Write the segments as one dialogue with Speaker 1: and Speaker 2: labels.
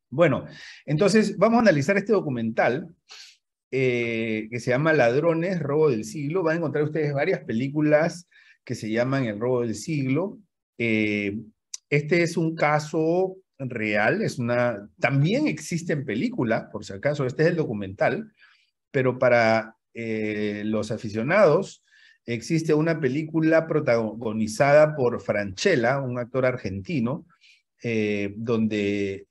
Speaker 1: Bueno, entonces vamos a analizar este documental que se llama Ladrones, Robo del Siglo. Van a encontrar ustedes varias películas que se llaman El Robo del Siglo. Eh, este es un caso real, también existe en película, por si acaso, este es el documental, pero para los aficionados existe una película protagonizada por Francella, un actor argentino, donde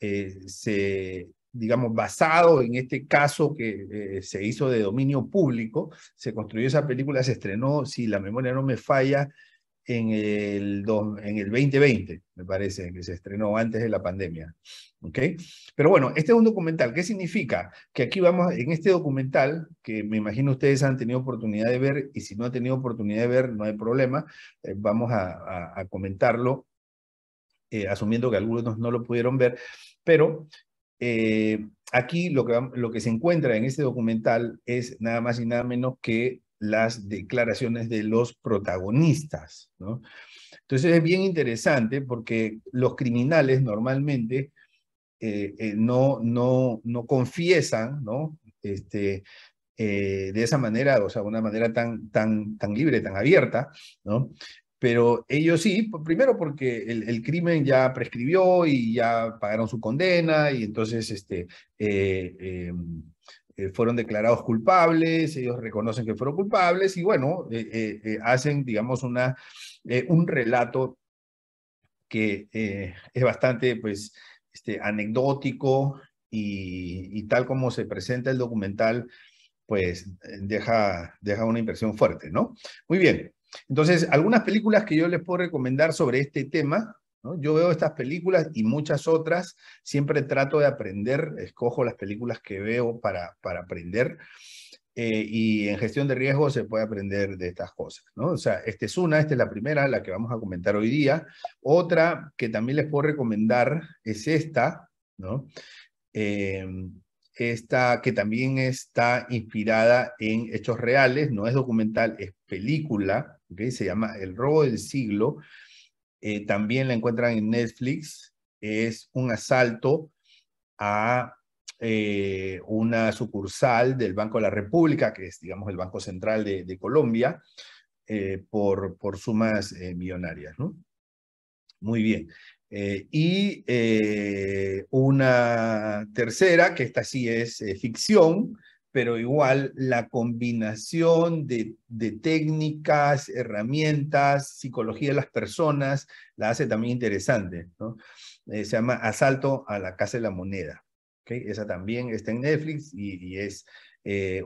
Speaker 1: digamos, basado en este caso que se hizo de dominio público, se construyó esa película, se estrenó, si la memoria no me falla, en el 2020, me parece, que se estrenó antes de la pandemia. ¿Ok? Pero bueno, este es un documental. ¿Qué significa? Que aquí vamos, en este documental, que me imagino ustedes han tenido oportunidad de ver, y si no han tenido oportunidad de ver, no hay problema, vamos a comentarlo, asumiendo que algunos no lo pudieron ver, pero aquí lo que se encuentra en este documental es nada más y nada menos que las declaraciones de los protagonistas, ¿no? Entonces es bien interesante porque los criminales normalmente no confiesan, ¿no? De esa manera, o sea, una manera tan libre, tan abierta, ¿no? Pero ellos sí, primero porque el crimen ya prescribió y ya pagaron su condena y entonces eh, eh, fueron declarados culpables, ellos reconocen que fueron culpables y bueno, hacen, digamos, un relato que es bastante, pues, anecdótico y tal como se presenta el documental, pues deja una impresión fuerte, ¿no? Muy bien. Entonces, algunas películas que yo les puedo recomendar sobre este tema, ¿no? Yo veo estas películas y muchas otras, siempre trato de aprender, escojo las películas que veo para aprender, y en gestión de riesgo se puede aprender de estas cosas, ¿no? O sea, esta es la primera, la que vamos a comentar hoy día. Otra que también les puedo recomendar es esta, ¿no? Eh, Esta que también está inspirada en hechos reales, no es documental, es película, ¿okay? Se llama El Robo del Siglo, también la encuentran en Netflix, es un asalto a una sucursal del Banco de la República, que es, digamos, el Banco Central de Colombia, por sumas millonarias, ¿no? Muy bien. Una tercera, que esta sí es ficción, pero igual la combinación de técnicas, herramientas, psicología de las personas, la hace también interesante, ¿no? Se llama Asalto a la Casa de la Moneda. ¿Okay? Esa también está en Netflix y es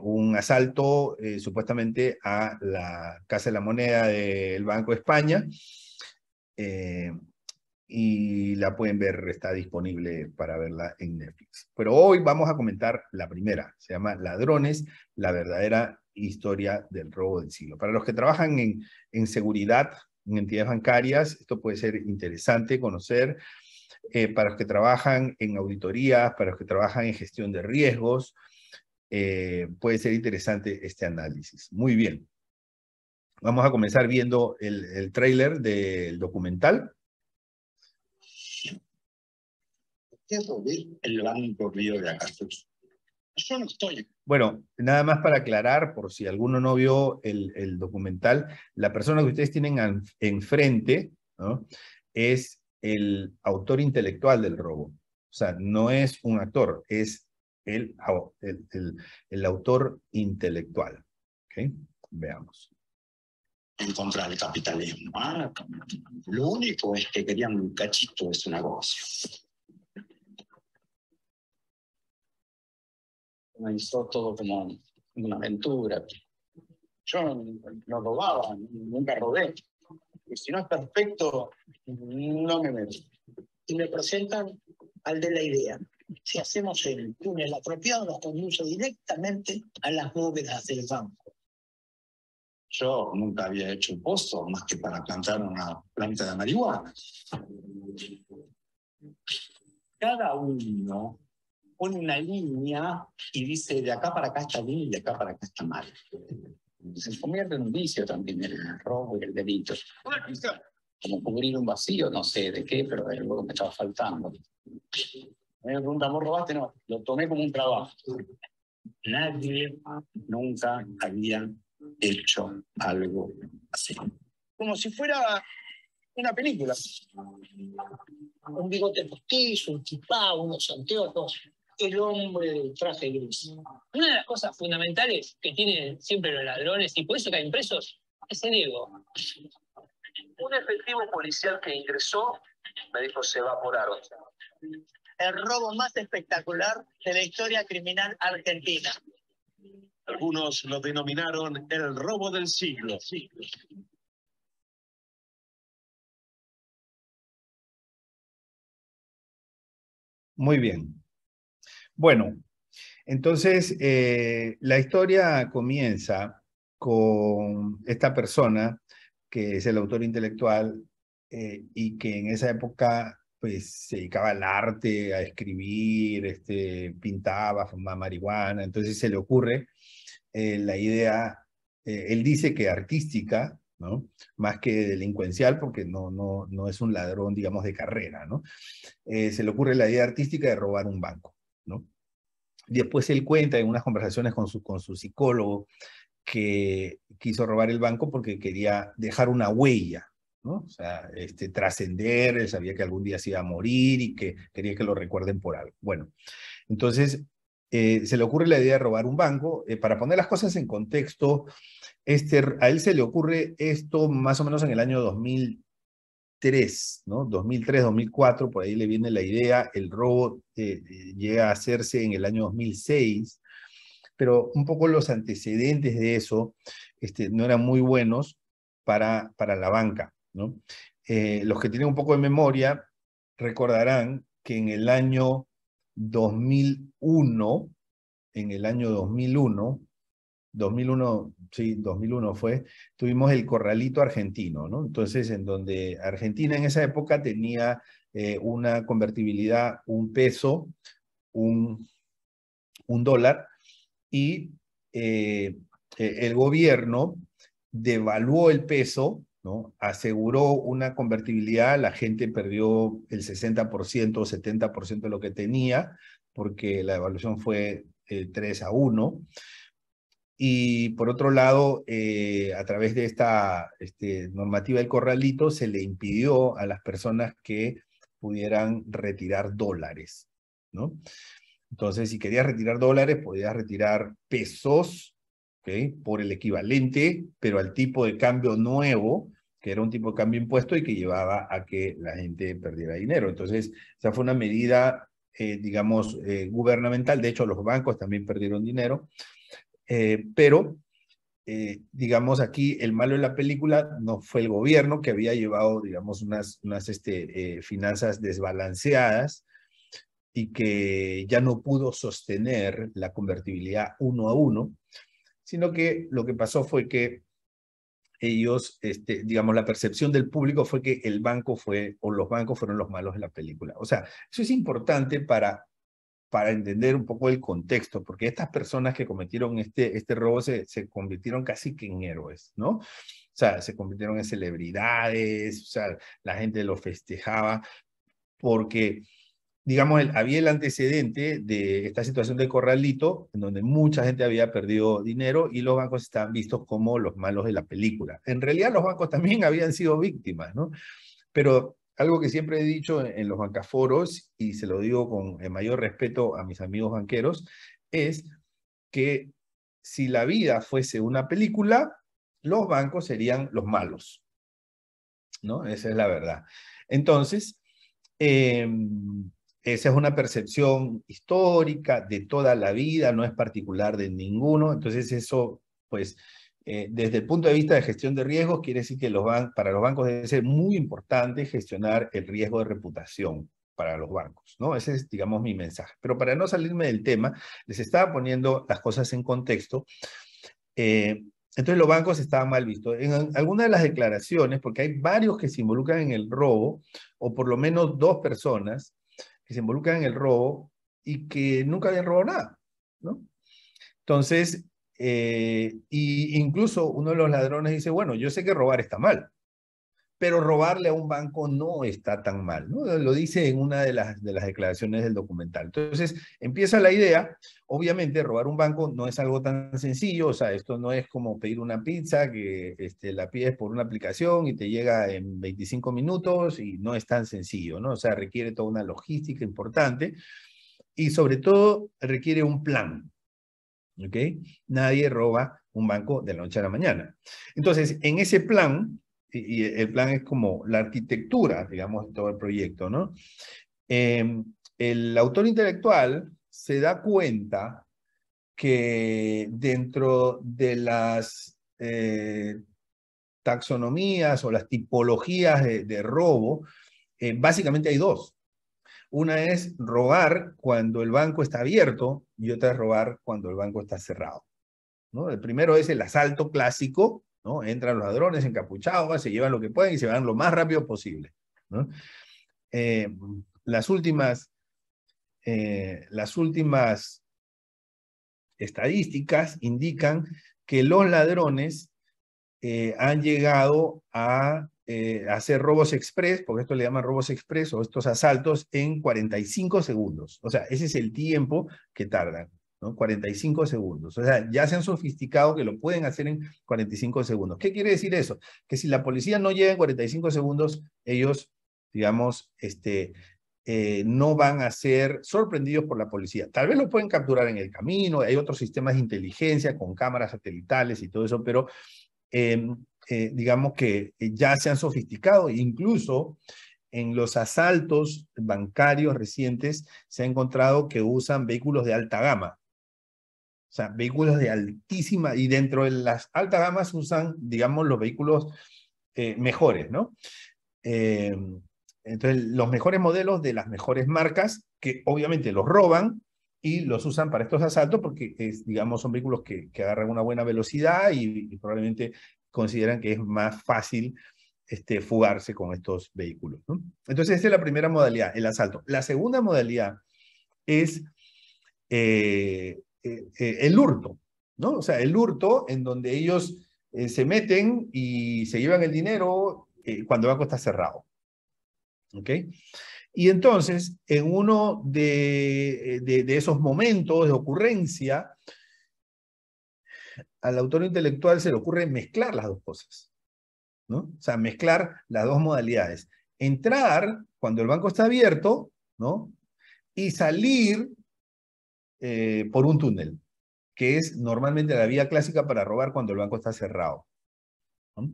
Speaker 1: un asalto supuestamente a la Casa de la Moneda del Banco de España. Eh, y la pueden ver, está disponible para verla en Netflix. Pero hoy vamos a comentar la primera, se llama Ladrones, la verdadera historia del robo del siglo. Para los que trabajan en seguridad, en entidades bancarias, esto puede ser interesante conocer. Para los que trabajan en auditorías, para los que trabajan en gestión de riesgos, puede ser interesante este análisis. Muy bien. Vamos a comenzar viendo el tráiler del documental. El Banco Río de Acasur. Yo no estoy. Bueno, nada más para aclarar, por si alguno no vio el documental, la persona que ustedes tienen enfrente, ¿no? Es el autor intelectual del robo. O sea, no es un actor, es el autor intelectual. ¿Okay? Veamos. En contra del capitalismo. Lo único es que querían un cachito de su negocio. Comenzó todo como una aventura. Yo no robaba, nunca robé. Y si no es perfecto, no me meto. Y me presentan al de la idea. Si hacemos el túnel apropiado, nos conduce directamente a las bóvedas del banco. Yo nunca había hecho un pozo más que para plantar una planta de marihuana. Cada uno pone una línea y dice de acá para acá está bien y de acá para acá está mal. Se convierte en un vicio también el robo y el delito. Como cubrir un vacío, no sé de qué, pero de algo que me estaba faltando.
Speaker 2: Me preguntan, ¿vos robaste? No, lo tomé como un trabajo. Nadie nunca había hecho algo así. Como si fuera una película. Un bigote postizo, un chipá, unos anteojos, el hombre del traje gris. Una de las cosas fundamentales que tienen siempre los ladrones, y por eso caen presos, es el ego. Un efectivo policial que ingresó me dijo, se evaporaron. El robo más espectacular de la historia criminal argentina. Algunos lo denominaron el robo del siglo.
Speaker 1: Muy bien. Bueno, entonces la historia comienza con esta persona que es el autor intelectual y que en esa época pues se dedicaba al arte, a escribir, pintaba, fumaba marihuana, entonces se le ocurre la idea, él dice que artística, ¿no? Más que delincuencial, porque no es un ladrón, digamos, de carrera, ¿no? Se le ocurre la idea artística de robar un banco, ¿no? Después él cuenta en unas conversaciones con su psicólogo que quiso robar el banco porque quería dejar una huella, ¿no? O sea, trascender, él sabía que algún día se iba a morir y que quería que lo recuerden por algo. Bueno, entonces se le ocurre la idea de robar un banco. Para poner las cosas en contexto, a él se le ocurre esto más o menos en el año 2003, ¿no? 2003, 2004, por ahí le viene la idea. El robo llega a hacerse en el año 2006, pero un poco los antecedentes de eso no eran muy buenos para la banca, ¿no? Los que tienen un poco de memoria recordarán que en el año 2001, en el año 2001, sí, 2001 fue, tuvimos el corralito argentino, ¿no? Entonces, en donde Argentina en esa época tenía una convertibilidad, un peso, un, un dólar, y el gobierno devaluó el peso, ¿no? Aseguró una convertibilidad, la gente perdió el 60% o 70% de lo que tenía, porque la devaluación fue 3-1. Y por otro lado, a través de esta normativa del corralito, se le impidió a las personas que pudieran retirar dólares, ¿no? Entonces, si querías retirar dólares, podías retirar pesos, ¿ok? Por el equivalente, pero al tipo de cambio nuevo, que era un tipo de cambio impuesto y que llevaba a que la gente perdiera dinero. Entonces, esa fue una medida, digamos, gubernamental. De hecho, los bancos también perdieron dinero. Pero, digamos, aquí el malo de la película no fue el gobierno, que había llevado, digamos, unas finanzas desbalanceadas y que ya no pudo sostener la convertibilidad 1-1, sino que lo que pasó fue que ellos, digamos, la percepción del público fue que el banco fue, o los bancos fueron los malos de la película. O sea, eso es importante para entender un poco el contexto, porque estas personas que cometieron este robo se convirtieron casi que en héroes, ¿no? O sea, se convirtieron en celebridades, o sea, la gente lo festejaba, porque, digamos, había el antecedente de esta situación de corralito, en donde mucha gente había perdido dinero y los bancos estaban vistos como los malos de la película. En realidad los bancos también habían sido víctimas, ¿no? Pero algo que siempre he dicho en los bancaforos, y se lo digo con el mayor respeto a mis amigos banqueros, es que si la vida fuese una película, los bancos serían los malos, ¿no? Esa es la verdad. Entonces, esa es una percepción histórica de toda la vida, no es particular de ninguno. Entonces eso, pues, desde el punto de vista de gestión de riesgos, quiere decir que para los bancos debe ser muy importante gestionar el riesgo de reputación para los bancos, ¿no? Ese es, digamos, mi mensaje. Pero para no salirme del tema, les estaba poniendo las cosas en contexto. Entonces los bancos estaban mal vistos. En algunas de las declaraciones, porque hay varios que se involucran en el robo, o por lo menos 2 personas que se involucran en el robo y que nunca habían robado nada, ¿no? Entonces, y incluso uno de los ladrones dice, bueno, yo sé que robar está mal, pero robarle a un banco no está tan mal, ¿no? Lo dice en una de las declaraciones del documental. Entonces, empieza la idea. Obviamente, robar un banco no es algo tan sencillo, o sea, esto no es como pedir una pizza que la pides por una aplicación y te llega en 25 minutos y no es tan sencillo, ¿no? O sea, requiere toda una logística importante y sobre todo requiere un plan, ¿ok? Nadie roba un banco de la noche a la mañana. Entonces, en ese plan, y el plan es como la arquitectura, digamos, de todo el proyecto, ¿no? El autor intelectual se da cuenta que dentro de las taxonomías o las tipologías de robo, básicamente hay dos. Una es robar cuando el banco está abierto y otra es robar cuando el banco está cerrado, ¿no? El primero es el asalto clásico, ¿no? Entran los ladrones encapuchados, se llevan lo que pueden y se van lo más rápido posible, ¿no? Eh, las últimas estadísticas indican que los ladrones han llegado a hacer robos express, porque esto le llaman robos express o estos asaltos, en 45 segundos. O sea, ese es el tiempo que tardan, ¿no? 45 segundos. O sea, ya se han sofisticado que lo pueden hacer en 45 segundos. ¿Qué quiere decir eso? Que si la policía no llega en 45 segundos, ellos, digamos, no van a ser sorprendidos por la policía. Tal vez lo pueden capturar en el camino, hay otros sistemas de inteligencia con cámaras satelitales y todo eso, pero digamos que ya se han sofisticado, incluso en los asaltos bancarios recientes se ha encontrado que usan vehículos de alta gama. O sea, vehículos de altísima, y dentro de las altas gamas usan, digamos, los vehículos mejores, ¿no? Entonces, los mejores modelos de las mejores marcas, que obviamente los roban y los usan para estos asaltos porque, digamos, son vehículos que agarran una buena velocidad y probablemente consideran que es más fácil fugarse con estos vehículos, ¿no? Entonces, esta es la primera modalidad, el asalto. La segunda modalidad es el hurto, ¿no? O sea, el hurto en donde ellos se meten y se llevan el dinero cuando el banco está cerrado. ¿Ok? Y entonces, en uno de esos momentos de ocurrencia, al autor intelectual se le ocurre mezclar las dos cosas, ¿no? O sea, mezclar las dos modalidades. Entrar cuando el banco está abierto, ¿no? Y salir por un túnel, que es normalmente la vía clásica para robar cuando el banco está cerrado, ¿no?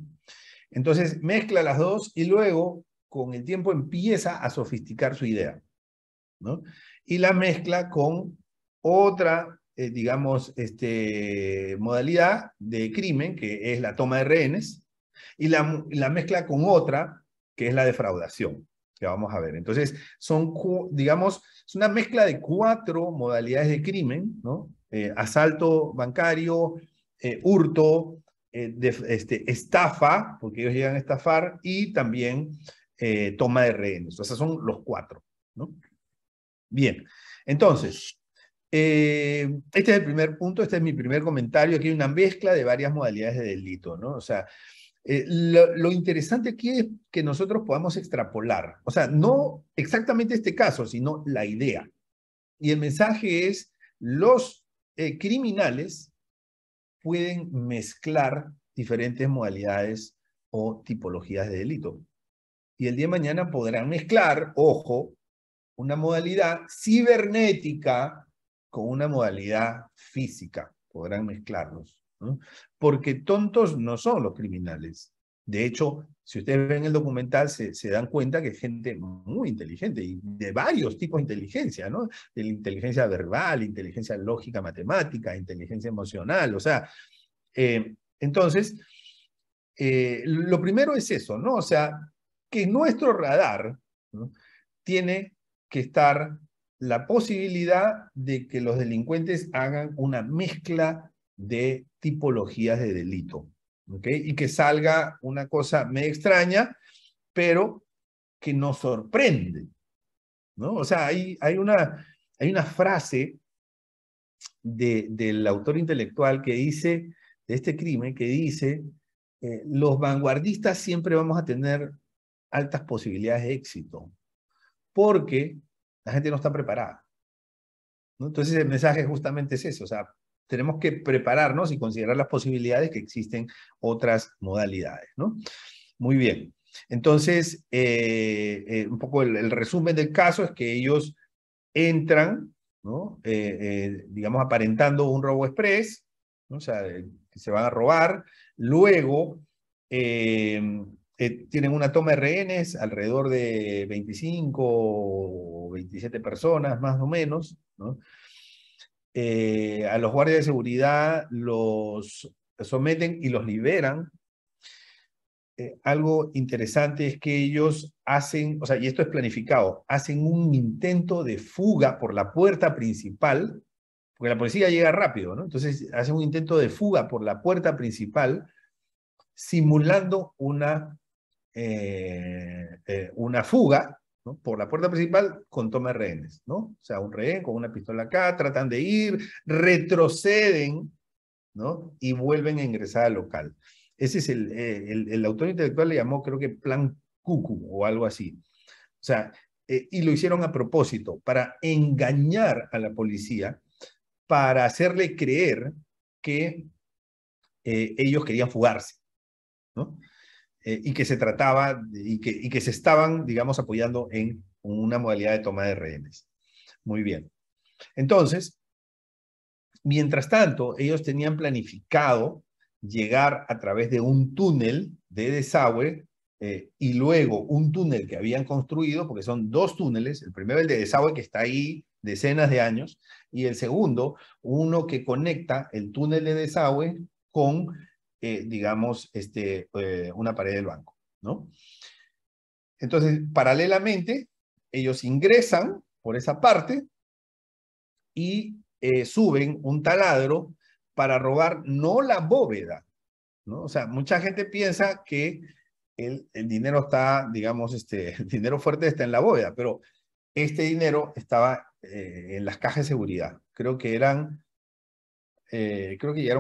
Speaker 1: Entonces, mezcla las dos y luego, con el tiempo, empieza a sofisticar su idea, ¿no? Y la mezcla con otra, digamos, modalidad de crimen, que es la toma de rehenes, y la mezcla con otra, que es la defraudación, que vamos a ver. Entonces, son, digamos, es una mezcla de 4 modalidades de crimen, ¿no? Asalto bancario, hurto, estafa, porque ellos llegan a estafar, y también toma de rehenes. O sea, son los 4, ¿no? Bien, entonces, este es el primer punto, este es mi primer comentario. Aquí hay una mezcla de varias modalidades de delito, ¿no? O sea, lo interesante aquí es que nosotros podamos extrapolar, o sea, no exactamente este caso, sino la idea. Y el mensaje es, los criminales pueden mezclar diferentes modalidades o tipologías de delito. Y el día de mañana podrán mezclar, ojo, una modalidad cibernética con una modalidad física. Podrán mezclarlos, ¿no? Porque tontos no son los criminales. De hecho, si ustedes ven el documental, se dan cuenta que es gente muy inteligente y de varios tipos de inteligencia, ¿no? De la inteligencia verbal, inteligencia lógica, matemática, inteligencia emocional. O sea, entonces, lo primero es eso, ¿no? O sea, que nuestro radar, ¿no?, tiene que estar la posibilidad de que los delincuentes hagan una mezcla de tipologías de delito, ¿ok? Y que salga una cosa medio extraña, pero que nos sorprende, ¿no? O sea, hay una frase del autor intelectual que dice, de este crimen, que dice los vanguardistas siempre vamos a tener altas posibilidades de éxito, porque la gente no está preparada, ¿no? Entonces el mensaje justamente es eso, o sea, tenemos que prepararnos y considerar las posibilidades que existen otras modalidades, ¿no? Muy bien. Entonces, un poco el resumen del caso es que ellos entran, ¿no? Digamos, aparentando un robo express, ¿no? O sea, que se van a robar. Luego, tienen una toma de rehenes, alrededor de 25 o 27 personas, más o menos, ¿no? A los guardias de seguridad los someten y los liberan. Algo interesante es que ellos hacen, o sea, y esto es planificado, hacen un intento de fuga por la puerta principal, porque la policía llega rápido, ¿no? Entonces hacen un intento de fuga por la puerta principal, simulando una fuga, ¿no? Por la puerta principal con toma de rehenes, ¿no? O sea, un rehén con una pistola acá, tratan de ir, retroceden, ¿no? Y vuelven a ingresar al local. Ese es el autor intelectual le llamó, creo que Plan Cucu o algo así. O sea, y lo hicieron a propósito, para engañar a la policía, para hacerle creer que ellos querían fugarse, ¿no? Y que se trataba, y que se estaban, digamos, apoyando en una modalidad de toma de rehenes. Muy bien. Entonces, mientras tanto, ellos tenían planificado llegar a través de un túnel de desagüe y luego un túnel que habían construido, porque son dos túneles, el primero el de desagüe que está ahí decenas de años, y el segundo, uno que conecta el túnel de desagüe con, digamos, una pared del banco, ¿no? Entonces, paralelamente, ellos ingresan por esa parte y suben un taladro para robar no la bóveda, ¿no? O sea, mucha gente piensa que el dinero está, digamos, el dinero fuerte está en la bóveda, pero este dinero estaba en las cajas de seguridad. Creo que llegaron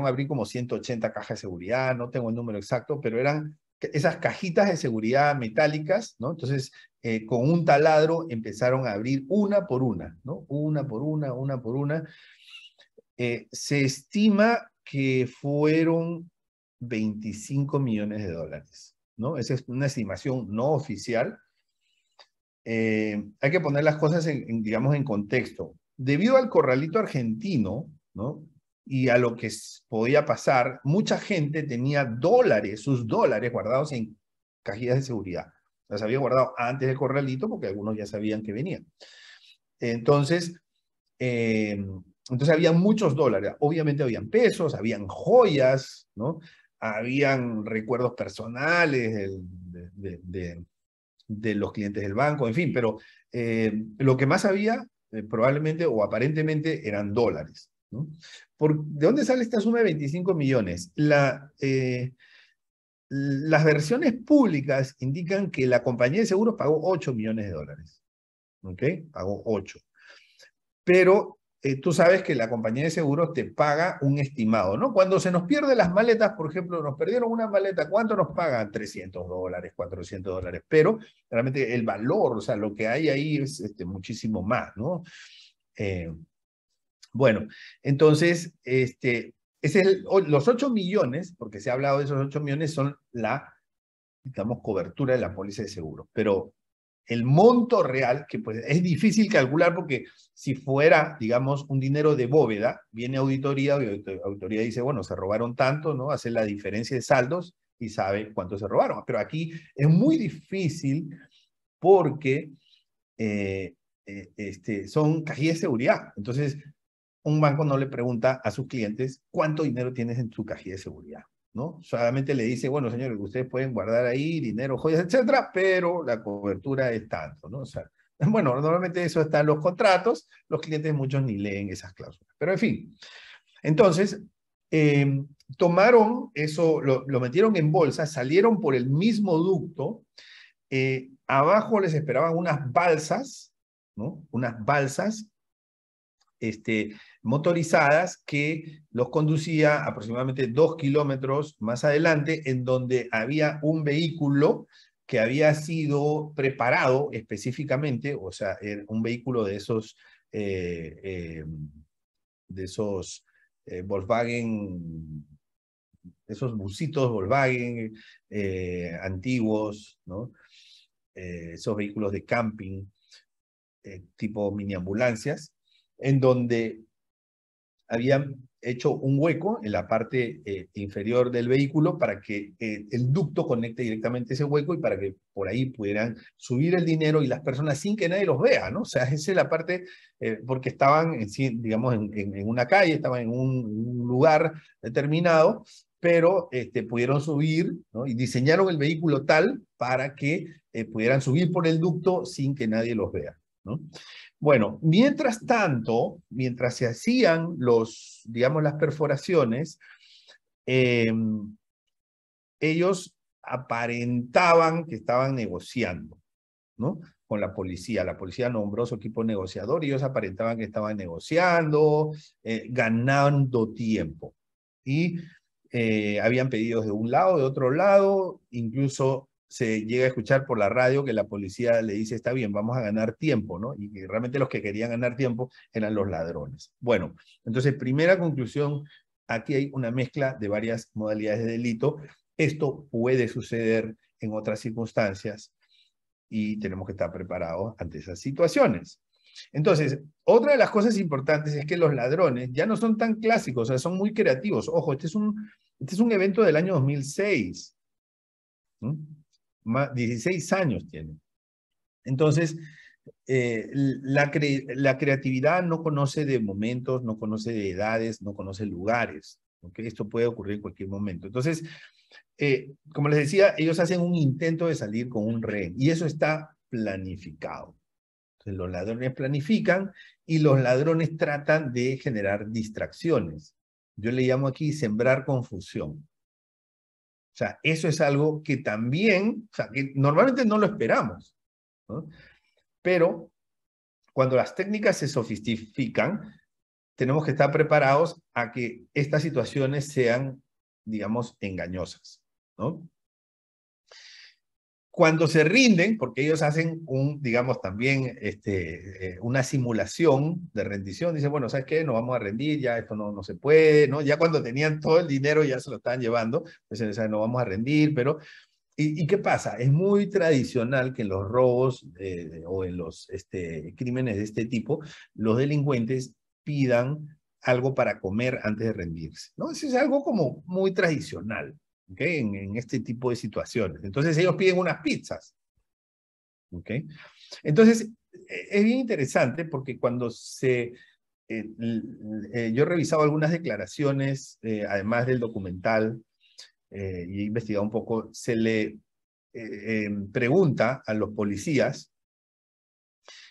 Speaker 1: a abrir como 180 cajas de seguridad, no tengo el número exacto, pero eran esas cajitas de seguridad metálicas, ¿no? Entonces, con un taladro empezaron a abrir una por una, ¿no? Una por una. Se estima que fueron 25 millones de dólares, ¿no? Esa es una estimación no oficial. Hay que poner las cosas digamos, en contexto. Debido al corralito argentino, ¿no? Y a lo que podía pasar, mucha gente tenía dólares, sus dólares guardados en cajitas de seguridad. Las había guardado antes del corralito porque algunos ya sabían que venían. Entonces, había muchos dólares. Obviamente habían pesos, habían joyas, ¿no? Habían recuerdos personales de los clientes del banco, en fin, pero lo que más había probablemente o aparentemente eran dólares, ¿no? ¿De dónde sale esta suma de 25 millones? Las versiones públicas indican que la compañía de seguros pagó 8 millones de dólares, ¿ok? Pagó 8. Pero tú sabes que la compañía de seguros te paga un estimado, ¿no? Cuando se nos pierden las maletas, por ejemplo, nos perdieron una maleta, ¿cuánto nos pagan? $300, $400, pero realmente el valor, o sea, lo que hay ahí es muchísimo más, ¿no? Bueno, entonces, los 8 millones, porque se ha hablado de esos 8 millones, son la, digamos, cobertura de la póliza de seguro, pero el monto real, que pues es difícil calcular porque si fuera, digamos, un dinero de bóveda, viene auditoría y auditoría dice, bueno, se robaron tanto, ¿no? Hace la diferencia de saldos y sabe cuánto se robaron. Pero aquí es muy difícil porque son cajitas de seguridad. Entonces, un banco no le pregunta a sus clientes cuánto dinero tienes en tu cajilla de seguridad, ¿no? Solamente le dice, bueno, señores, ustedes pueden guardar ahí dinero, joyas, etcétera, pero la cobertura es tanto, ¿no? O sea, bueno, normalmente eso está en los contratos, los clientes muchos ni leen esas cláusulas, pero en fin. Entonces, tomaron eso, lo metieron en bolsa, salieron por el mismo ducto, abajo les esperaban unas balsas, ¿no? Unas balsas motorizadas que los conducía aproximadamente 2 kilómetros más adelante, en donde había un vehículo que había sido preparado específicamente, o sea, un vehículo de esos Volkswagen, esos busitos Volkswagen antiguos, ¿no? Esos vehículos de camping, tipo mini ambulancias, en donde habían hecho un hueco en la parte inferior del vehículo para que el ducto conecte directamente ese hueco y para que por ahí pudieran subir el dinero y las personas sin que nadie los vea, ¿no? O sea, esa es la parte, porque estaban, digamos, en una calle, estaban en un lugar determinado, pero pudieron subir, ¿no? Y diseñaron el vehículo tal para que pudieran subir por el ducto sin que nadie los vea, ¿no? Bueno, mientras tanto, mientras se hacían digamos, las perforaciones, ellos aparentaban que estaban negociando, ¿no? Con la policía. La policía nombró su equipo negociador y ellos aparentaban que estaban negociando, ganando tiempo. Y habían pedidos de un lado, de otro lado, incluso se llega a escuchar por la radio que la policía le dice, está bien, vamos a ganar tiempo, ¿no? Y que realmente los que querían ganar tiempo eran los ladrones. Bueno, entonces, primera conclusión, aquí hay una mezcla de varias modalidades de delito. Esto puede suceder en otras circunstancias y tenemos que estar preparados ante esas situaciones. Entonces, otra de las cosas importantes es que los ladrones ya no son tan clásicos, o sea, son muy creativos. Ojo, este es un evento del año 2006. 16 años tiene. Entonces, la creatividad no conoce de momentos, no conoce de edades, no conoce lugares. ¿Okay? Esto puede ocurrir en cualquier momento. Entonces, como les decía, ellos hacen un intento de salir con un rehén y eso está planificado. Entonces, los ladrones planifican y los ladrones tratan de generar distracciones. Yo le llamo aquí sembrar confusión. O sea, eso es algo que también, o sea, que normalmente no lo esperamos, ¿no? Pero cuando las técnicas se sofistican, tenemos que estar preparados a que estas situaciones sean, digamos, engañosas, ¿no? Cuando se rinden, porque ellos hacen digamos, también una simulación de rendición, dicen, bueno, ¿sabes qué? Nos vamos a rendir, ya esto no se puede, ¿no? Ya cuando tenían todo el dinero ya se lo estaban llevando, entonces no vamos a rendir, pero ¿y qué pasa? Es muy tradicional que en los robos o en los crímenes de este tipo, los delincuentes pidan algo para comer antes de rendirse, ¿no? Eso es algo como muy tradicional, ¿ok? En este tipo de situaciones. Entonces ellos piden unas pizzas, ¿ok? Entonces, es bien interesante porque cuando yo he revisado algunas declaraciones, además del documental, y he investigado un poco, se le pregunta a los policías,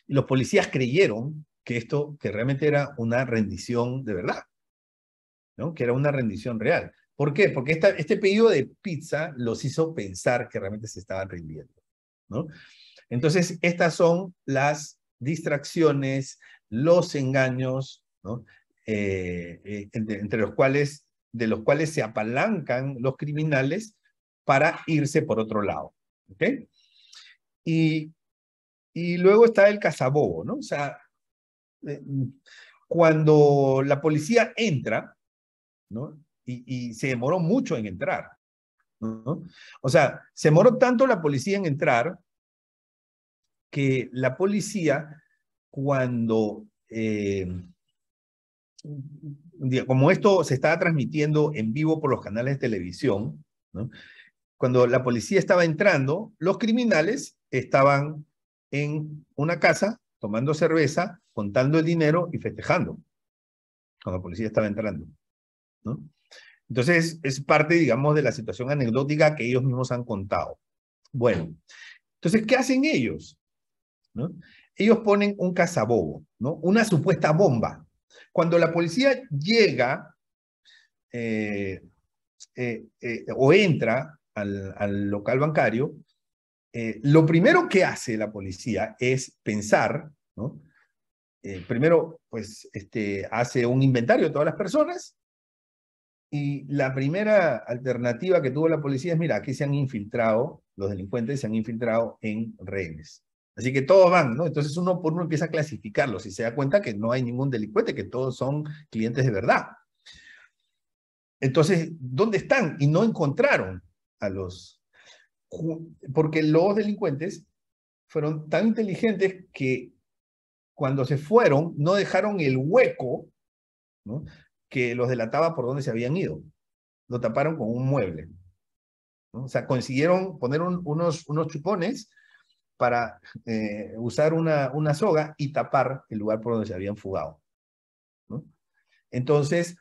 Speaker 1: y los policías creyeron que realmente era una rendición de verdad, ¿no? Que era una rendición real. ¿Por qué? Porque este pedido de pizza los hizo pensar que realmente se estaban rindiendo, ¿no? Entonces, estas son las distracciones, los engaños, ¿no? Entre de los cuales se apalancan los criminales para irse por otro lado, ¿ok? Y luego está el cazabobo, ¿no? O sea, eh, cuando la policía entra, ¿no? Y se demoró mucho en entrar, ¿no? O sea, se demoró tanto la policía en entrar que la policía, cuando, como esto se estaba transmitiendo en vivo por los canales de televisión, ¿no? Cuando la policía estaba entrando, los criminales estaban en una casa tomando cerveza, contando el dinero y festejando cuando la policía estaba entrando, ¿no? Entonces, es parte, digamos, de la situación anecdótica que ellos mismos han contado. Bueno, entonces, ¿qué hacen ellos? ¿No? Ellos ponen un cazabobo, ¿no? Una supuesta bomba. Cuando la policía llega o entra al local bancario, lo primero que hace la policía es pensar, ¿no? primero, pues, hace un inventario de todas las personas, y la primera alternativa que tuvo la policía es, mira, aquí se han infiltrado, los delincuentes se han infiltrado en rehenes. Así que todos van, ¿no? Entonces uno por uno empieza a clasificarlos y se da cuenta que no hay ningún delincuente, que todos son clientes de verdad. Entonces, ¿dónde están? Y no encontraron a los... Porque los delincuentes fueron tan inteligentes que cuando se fueron no dejaron el hueco, ¿no?, que los delataba por dónde se habían ido. Lo taparon con un mueble, ¿no? O sea, consiguieron poner unos chupones para usar una soga y tapar el lugar por donde se habían fugado, ¿no? Entonces,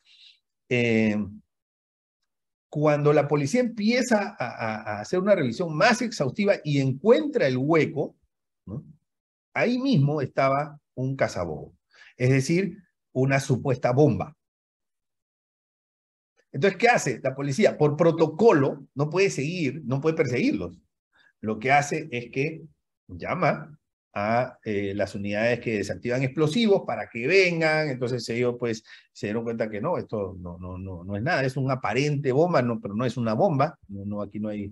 Speaker 1: cuando la policía empieza a hacer una revisión más exhaustiva y encuentra el hueco, ¿no?, ahí mismo estaba un cazabobo, es decir, una supuesta bomba. Entonces, ¿qué hace la policía? Por protocolo, no puede perseguirlos. Lo que hace es que llama a las unidades que desactivan explosivos para que vengan. Entonces ellos pues se dieron cuenta que no, esto no es nada, es una aparente bomba, no, pero no es una bomba, aquí no hay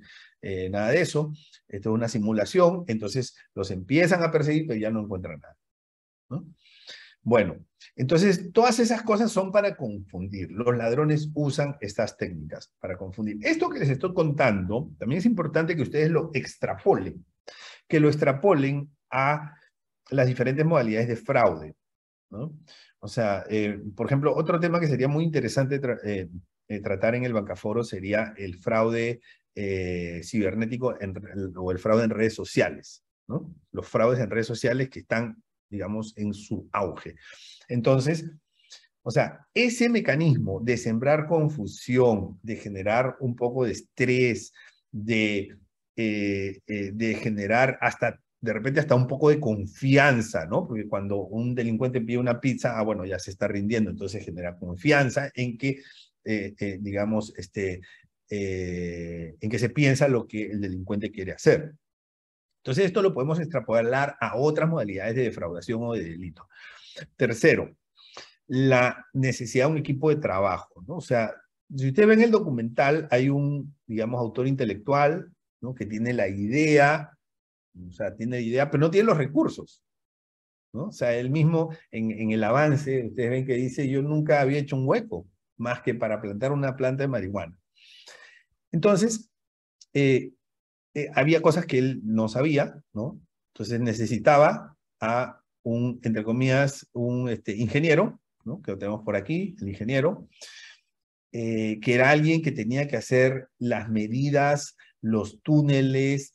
Speaker 1: nada de eso, esto es una simulación. Entonces los empiezan a perseguir, pero ya no encuentran nada, ¿no? Bueno, entonces todas esas cosas son para confundir. Los ladrones usan estas técnicas para confundir. Esto que les estoy contando, también es importante que ustedes lo extrapolen, a las diferentes modalidades de fraude, ¿no? O sea, por ejemplo, otro tema que sería muy interesante tratar en el Bancaforo sería el fraude cibernético o el fraude en redes sociales, ¿no? Los fraudes en redes sociales que están, digamos, en su auge. Entonces, o sea, ese mecanismo de sembrar confusión, de generar un poco de estrés, de generar hasta, de repente, hasta un poco de confianza, ¿no? Porque cuando un delincuente pide una pizza, bueno, ya se está rindiendo, entonces genera confianza en que, digamos, en que se piensa lo que el delincuente quiere hacer. Entonces, esto lo podemos extrapolar a otras modalidades de defraudación o de delito. Tercero, la necesidad de un equipo de trabajo, ¿no? O sea, si usted ve en el documental, hay un, digamos, autor intelectual, ¿no?, que tiene la idea, o sea, tiene la idea, pero no tiene los recursos, ¿no? O sea, él mismo, en el avance, ustedes ven que dice, yo nunca había hecho un hueco, más que para plantar una planta de marihuana. Entonces, había cosas que él no sabía, ¿no? Entonces necesitaba a un, entre comillas, un ingeniero, ¿no?, que lo tenemos por aquí, el ingeniero, que era alguien que tenía que hacer las medidas, los túneles,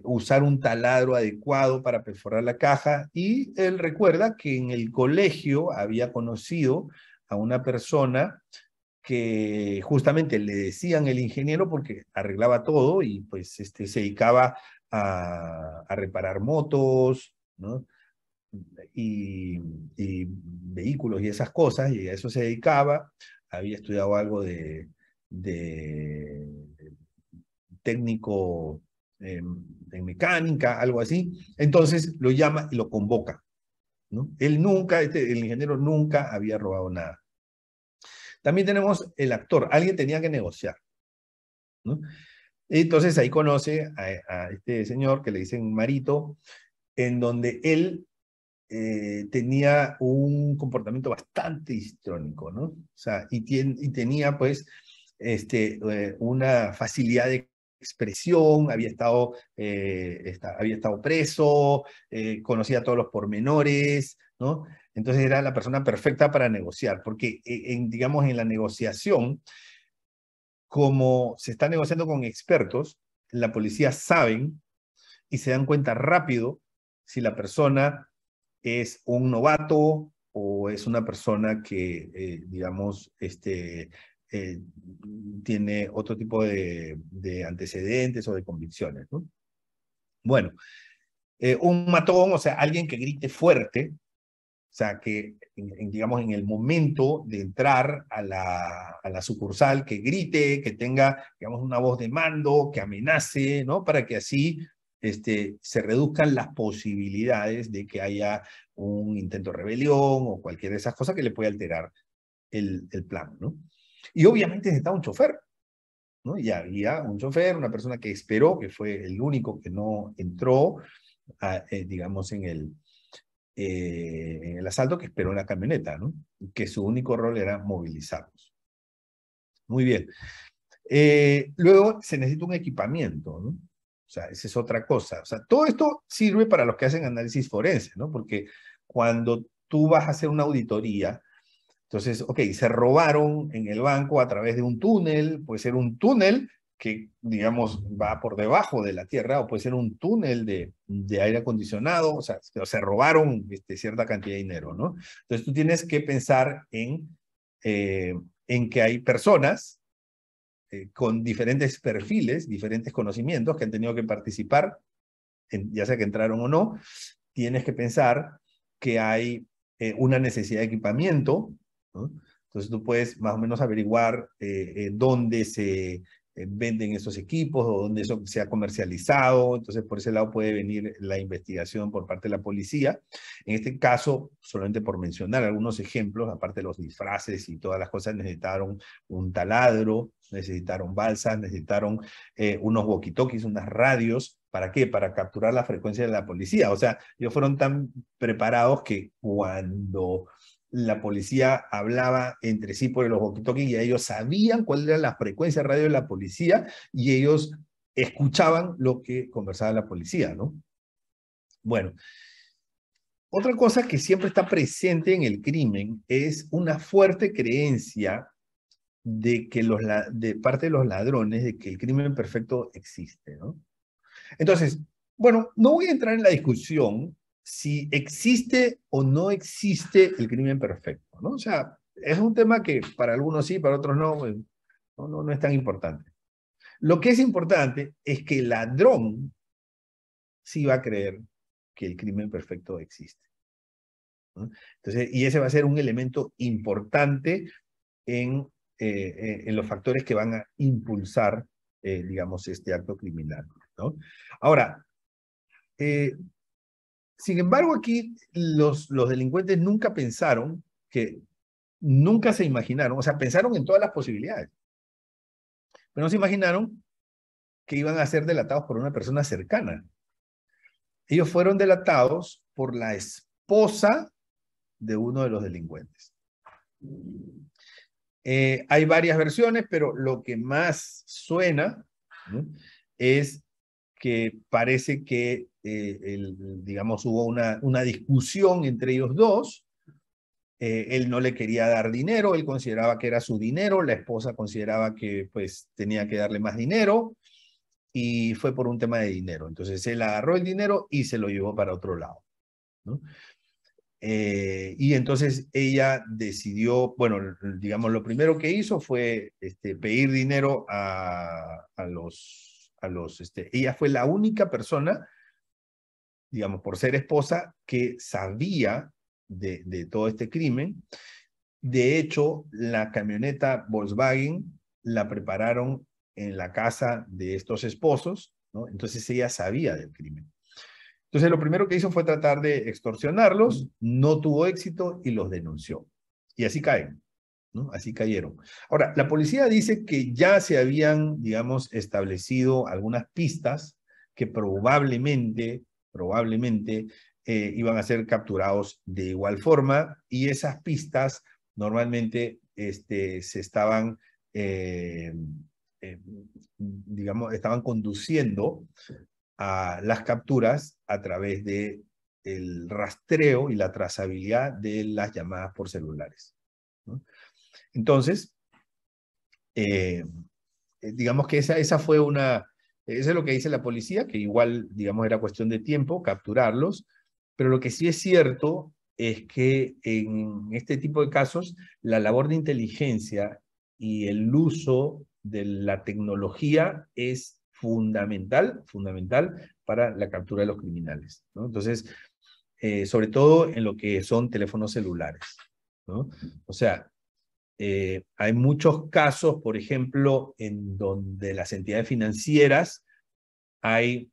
Speaker 1: usar un taladro adecuado para perforar la caja, y él recuerda que en el colegio había conocido a una persona que justamente le decían el ingeniero porque arreglaba todo y pues se dedicaba a reparar motos, ¿no?, y vehículos y esas cosas, y a eso se dedicaba. Había estudiado algo de técnico en mecánica, algo así. Entonces lo llama y lo convoca, ¿no? Él nunca, el ingeniero nunca había robado nada. También tenemos el actor, alguien tenía que negociar, ¿no? Entonces ahí conoce a este señor que le dicen Marito, en donde él tenía un comportamiento bastante histrónico, ¿no? O sea, y tenía pues una facilidad de expresión, había estado preso, conocía todos los pormenores, ¿no? Entonces era la persona perfecta para negociar, porque digamos, en la negociación, como se está negociando con expertos, la policía saben y se dan cuenta rápido si la persona es un novato o es una persona que, digamos, tiene otro tipo de antecedentes o de convicciones, ¿no? Bueno, un matón, o sea, alguien que grite fuerte, o sea, que, digamos, en el momento de entrar a la sucursal, que grite, que tenga, digamos, una voz de mando, que amenace, ¿no? Para que así se reduzcan las posibilidades de que haya un intento de rebelión o cualquiera de esas cosas que le puede alterar el plan, ¿no? Y obviamente necesitaba un chofer, ¿no? Y había un chofer, una persona que esperó, que fue el único que no entró, digamos, en el asalto, que esperó en la camioneta, ¿no? Que su único rol era movilizarlos. Muy bien. Luego se necesita un equipamiento, ¿no? O sea, esa es otra cosa. O sea, todo esto sirve para los que hacen análisis forense, ¿no? Porque cuando tú vas a hacer una auditoría, entonces, ok, se robaron en el banco a través de un túnel, puede ser un túnel que, digamos, va por debajo de la tierra, o puede ser un túnel de aire acondicionado, o sea, se robaron cierta cantidad de dinero, ¿no? Entonces tú tienes que pensar en que hay personas con diferentes perfiles, diferentes conocimientos que han tenido que participar, ya sea que entraron o no. Tienes que pensar que hay una necesidad de equipamiento, ¿no? Entonces tú puedes más o menos averiguar dónde se venden esos equipos o dónde eso se ha comercializado. Entonces por ese lado puede venir la investigación por parte de la policía. En este caso, solamente por mencionar algunos ejemplos, aparte de los disfraces y todas las cosas, necesitaron un taladro, necesitaron balsas, necesitaron unos walkie-talkies, unas radios. ¿Para qué? Para capturar la frecuencia de la policía. O sea, ellos fueron tan preparados que cuando la policía hablaba entre sí por los walkie-talkies, y ellos sabían cuál era la frecuencia de radio de la policía y ellos escuchaban lo que conversaba la policía, ¿no? Bueno, otra cosa que siempre está presente en el crimen es una fuerte creencia de que de parte de los ladrones de que el crimen perfecto existe, ¿no? Entonces, bueno, no voy a entrar en la discusión si existe o no existe el crimen perfecto, ¿no? O sea, es un tema que para algunos sí, para otros no, pues, no es tan importante. Lo que es importante es que el ladrón sí va a creer que el crimen perfecto existe, ¿no? Entonces, y ese va a ser un elemento importante en los factores que van a impulsar, digamos, este acto criminal, ¿no? Ahora, sin embargo, aquí los delincuentes nunca pensaron nunca se imaginaron, o sea, pensaron en todas las posibilidades, pero no se imaginaron que iban a ser delatados por una persona cercana. Ellos fueron delatados por la esposa de uno de los delincuentes. Hay varias versiones, pero lo que más suena, ¿no?, es que parece que, digamos, hubo una discusión entre ellos dos. Él no le quería dar dinero, él consideraba que era su dinero, la esposa consideraba que pues tenía que darle más dinero, y fue por un tema de dinero. Entonces él agarró el dinero y se lo llevó para otro lado, ¿no? Y entonces ella decidió, bueno, digamos, lo primero que hizo fue pedir dinero ella fue la única persona, digamos, por ser esposa, que sabía de todo este crimen. De hecho, la camioneta Volkswagen la prepararon en la casa de estos esposos, ¿no? Entonces ella sabía del crimen. Entonces lo primero que hizo fue tratar de extorsionarlos, no tuvo éxito y los denunció. Y así caen, ¿no? Así cayeron. Ahora, la policía dice que ya se habían, digamos, establecido algunas pistas que probablemente iban a ser capturados de igual forma, y esas pistas normalmente se estaban, digamos, estaban conduciendo a las capturas a través de el rastreo y la trazabilidad de las llamadas por celulares, ¿no? Entonces, digamos que esa fue eso es lo que dice la policía, que igual, digamos, era cuestión de tiempo capturarlos, pero lo que sí es cierto es que en este tipo de casos, la labor de inteligencia y el uso de la tecnología es fundamental para la captura de los criminales, ¿no? Entonces, sobre todo en lo que son teléfonos celulares, ¿no? O sea, hay muchos casos, por ejemplo, en donde las entidades financieras hay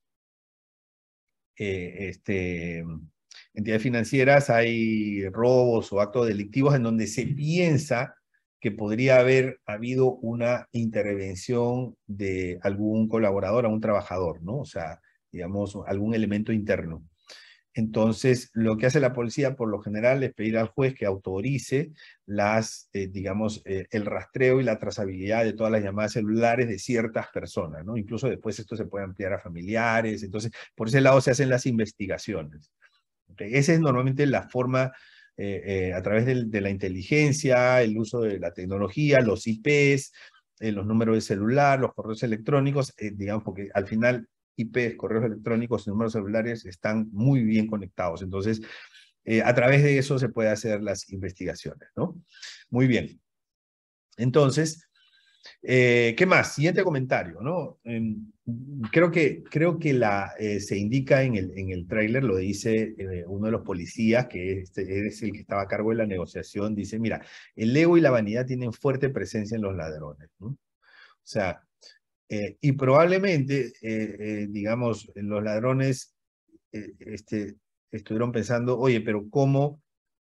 Speaker 1: entidades financieras hay robos o actos delictivos en donde se piensa que podría haber habido una intervención de algún colaborador, algún trabajador, ¿no? O sea, digamos, algún elemento interno. Entonces, lo que hace la policía por lo general es pedir al juez que autorice el rastreo y la trazabilidad de todas las llamadas celulares de ciertas personas, ¿no? Incluso después esto se puede ampliar a familiares. Entonces, por ese lado se hacen las investigaciones. ¿Okay? Esa es normalmente la forma a través de la inteligencia, el uso de la tecnología, los IPs, los números de celular, los correos electrónicos, digamos, porque al final IPs, correos electrónicos y números celulares están muy bien conectados. Entonces, a través de eso se puede hacer las investigaciones, ¿no? Muy bien. Entonces, ¿qué más? Siguiente comentario, ¿no? Creo que se indica en el tráiler, lo dice uno de los policías, que es el que estaba a cargo de la negociación, dice, mira, el ego y la vanidad tienen fuerte presencia en los ladrones, ¿no? O sea, y probablemente, digamos, los ladrones estuvieron pensando, oye, pero ¿cómo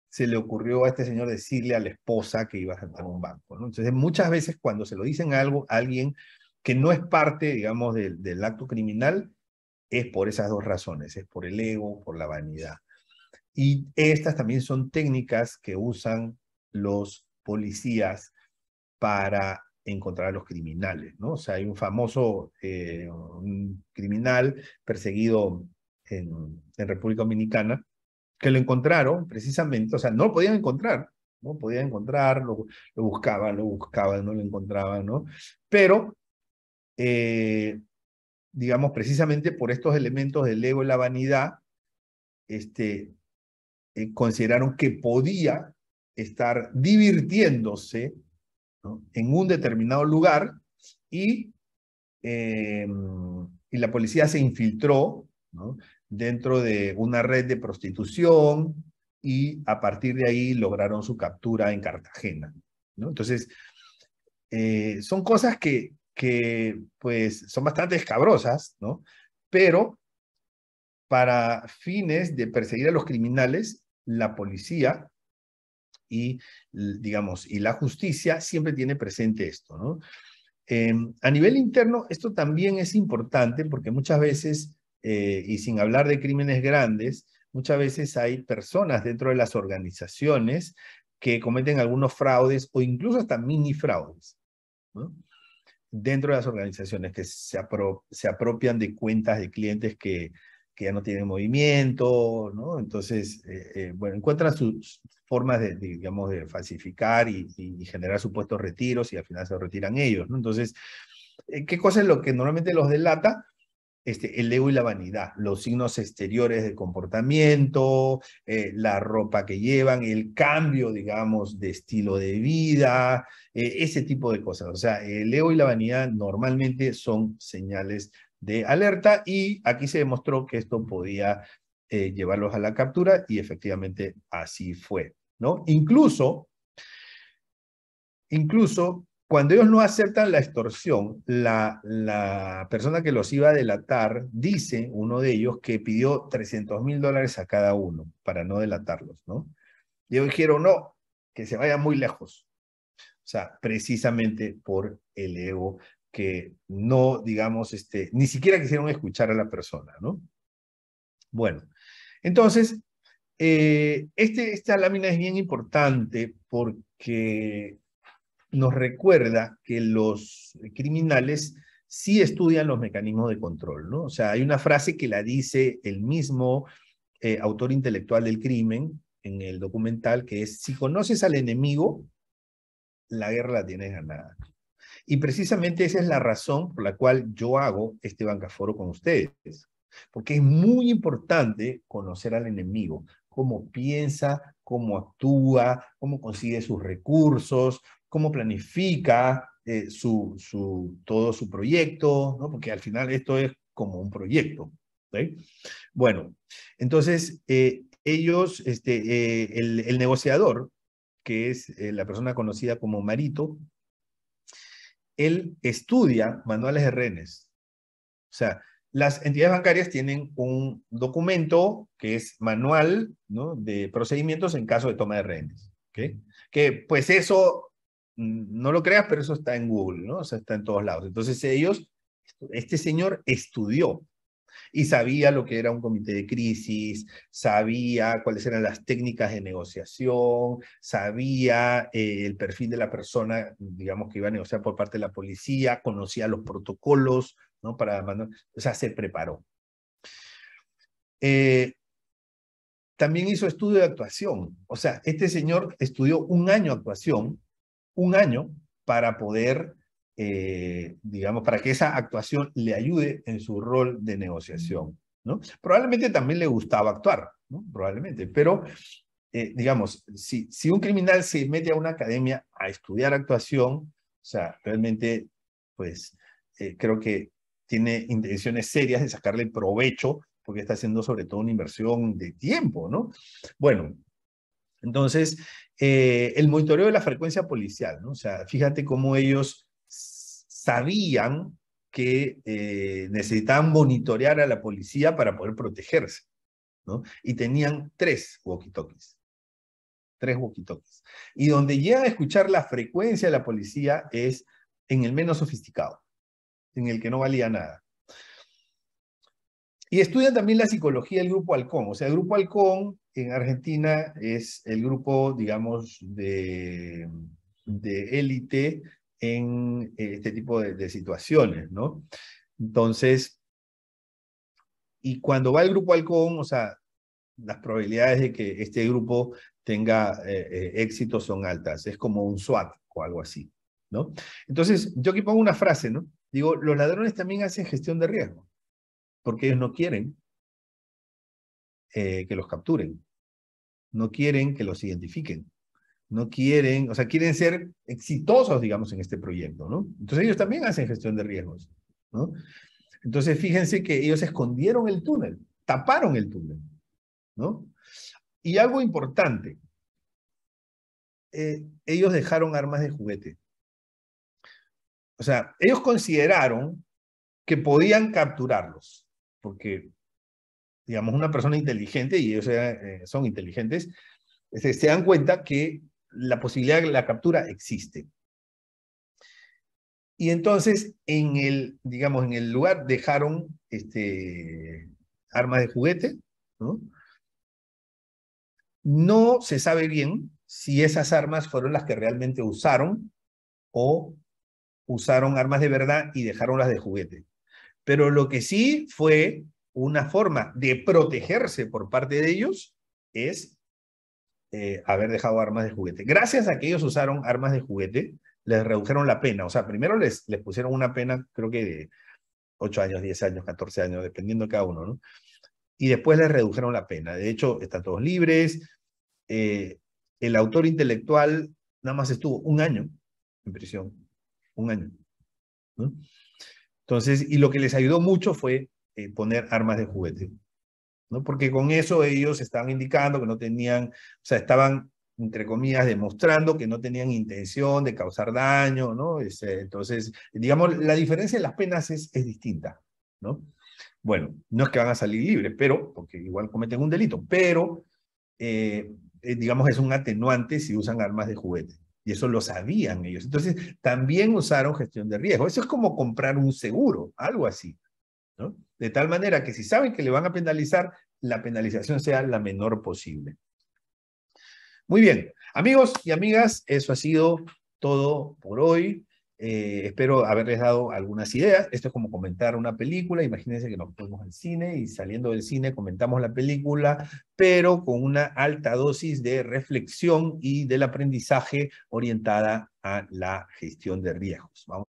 Speaker 1: se le ocurrió a este señor decirle a la esposa que iba a entrar a un banco, ¿no? Entonces, muchas veces cuando se lo dicen a alguien que no es parte, digamos, del acto criminal, es por esas dos razones, es por el ego, por la vanidad. Y estas también son técnicas que usan los policías para encontrar a los criminales, ¿no? O sea, hay un famoso un criminal perseguido en República Dominicana, que lo encontraron precisamente, o sea, no lo podían encontrar, no podían encontrar, lo buscaban, no lo encontraban, ¿no? Pero, digamos, precisamente por estos elementos del ego y la vanidad, consideraron que podía estar divirtiéndose, ¿no?, en un determinado lugar y, y la policía se infiltró, ¿no?, dentro de una red de prostitución y a partir de ahí lograron su captura en Cartagena, ¿no? Entonces, son cosas que pues son bastante escabrosas, ¿no? Pero para fines de perseguir a los criminales, la policía y, digamos, y la justicia siempre tiene presente esto, ¿no? A nivel interno, esto también es importante porque muchas veces, y sin hablar de crímenes grandes, muchas veces hay personas dentro de las organizaciones que cometen algunos fraudes o incluso hasta mini fraudes, ¿no?, dentro de las organizaciones que se apropian de cuentas de clientes que ya no tienen movimiento, ¿no? Entonces, bueno, encuentran sus formas digamos, de falsificar y generar supuestos retiros y al final se retiran ellos, ¿no? Entonces, ¿qué cosa es lo que normalmente los delata? El ego y la vanidad, los signos exteriores de comportamiento, la ropa que llevan, el cambio, digamos, de estilo de vida, ese tipo de cosas. O sea, el ego y la vanidad normalmente son señales de alerta y aquí se demostró que esto podía llevarlos a la captura y efectivamente así fue, ¿no? Incluso cuando ellos no aceptan la extorsión, la persona que los iba a delatar dice, uno de ellos, que pidió $300,000 a cada uno para no delatarlos, ¿no? Y ellos dijeron, no, que se vaya muy lejos. O sea, precisamente por el ego que no, digamos, ni siquiera quisieron escuchar a la persona, ¿no? Bueno, entonces, esta lámina es bien importante porque nos recuerda que los criminales sí estudian los mecanismos de control, ¿no? O sea, hay una frase que la dice el mismo autor intelectual del crimen en el documental, que es, si conoces al enemigo, la guerra la tienes ganada. Y precisamente esa es la razón por la cual yo hago este Bancaforo con ustedes. Porque es muy importante conocer al enemigo, cómo piensa, cómo actúa, cómo consigue sus recursos, cómo planifica todo su proyecto, ¿no? Porque al final esto es como un proyecto, ¿sí? Bueno, entonces ellos, el negociador, que es la persona conocida como Marito, él estudia manuales de rehenes. O sea, Las entidades bancarias tienen un documento que es manual, ¿no?, de procedimientos en caso de toma de rehenes. ¿Okay? Que pues eso, no lo creas, pero eso está en Google, ¿no? O sea, está en todos lados. Entonces este señor estudió y sabía lo que era un comité de crisis, sabía cuáles eran las técnicas de negociación, sabía el perfil de la persona, digamos, que iba a negociar por parte de la policía, conocía los protocolos, ¿no? Para mandar, o sea, se preparó. También hizo estudio de actuación. O sea, este señor estudió un año actuación, un año, para poder, digamos, para que esa actuación le ayude en su rol de negociación, ¿no? Probablemente también le gustaba actuar, ¿no? Probablemente, pero, digamos, si un criminal se mete a una academia a estudiar actuación, o sea, realmente, pues, creo que tiene intenciones serias de sacarle provecho, porque está haciendo sobre todo una inversión de tiempo, ¿no? Bueno, entonces, el monitoreo de la frecuencia policial, ¿no? O sea, fíjate cómo ellos sabían que necesitaban monitorear a la policía para poder protegerse, ¿no? Y tenían 3 walkie-talkies. 3 walkie-talkies. Y donde llegan a escuchar la frecuencia de la policía es en el menos sofisticado, en el que no valía nada. Y estudian también la psicología del Grupo Halcón. O sea, el Grupo Halcón en Argentina es el grupo, digamos, de élite en este tipo de situaciones, ¿no? Entonces, y cuando va el Grupo Halcón, o sea, las probabilidades de que este grupo tenga éxito son altas. Es como un SWAT o algo así, ¿no? Entonces, yo aquí pongo una frase, ¿no? Digo, los ladrones también hacen gestión de riesgo, porque ellos no quieren que los capturen, no quieren que los identifiquen, no quieren, o sea, quieren ser exitosos, digamos, en este proyecto, ¿no? Entonces ellos también hacen gestión de riesgos, ¿no? Entonces fíjense que ellos escondieron el túnel, taparon el túnel, ¿no? Y algo importante, ellos dejaron armas de juguete. O sea, ellos consideraron que podían capturarlos, porque, digamos, una persona inteligente, y ellos son inteligentes, se dan cuenta que la posibilidad de la captura existe. Y entonces, digamos, en el lugar dejaron armas de juguete, ¿no? No se sabe bien si esas armas fueron las que realmente usaron o usaron armas de verdad y dejaron las de juguete. Pero lo que sí fue una forma de protegerse por parte de ellos es haber dejado armas de juguete. Gracias a que ellos usaron armas de juguete, les redujeron la pena. O sea, primero les pusieron una pena, creo que de 8 años, 10 años, 14 años, dependiendo de cada uno, ¿no? Y después les redujeron la pena. De hecho, están todos libres. El autor intelectual nada más estuvo un año en prisión. Un año, ¿no? Entonces, y lo que les ayudó mucho fue poner armas de juguete, ¿no? Porque con eso ellos estaban indicando que no tenían, o sea, estaban, entre comillas, demostrando que no tenían intención de causar daño, ¿no? Entonces, digamos, la diferencia en las penas es distinta, ¿no? Bueno, no es que van a salir libres, pero, porque igual cometen un delito, pero, digamos, es un atenuante si usan armas de juguete. Y eso lo sabían ellos. Entonces, también usaron gestión de riesgo. Eso es como comprar un seguro, algo así, ¿no? De tal manera que si saben que le van a penalizar, la penalización sea la menor posible. Muy bien, amigos y amigas, eso ha sido todo por hoy. Espero haberles dado algunas ideas. Esto es como comentar una película. Imagínense que nos fuimos al cine y saliendo del cine comentamos la película, pero con una alta dosis de reflexión y del aprendizaje orientada a la gestión de riesgos. Vamos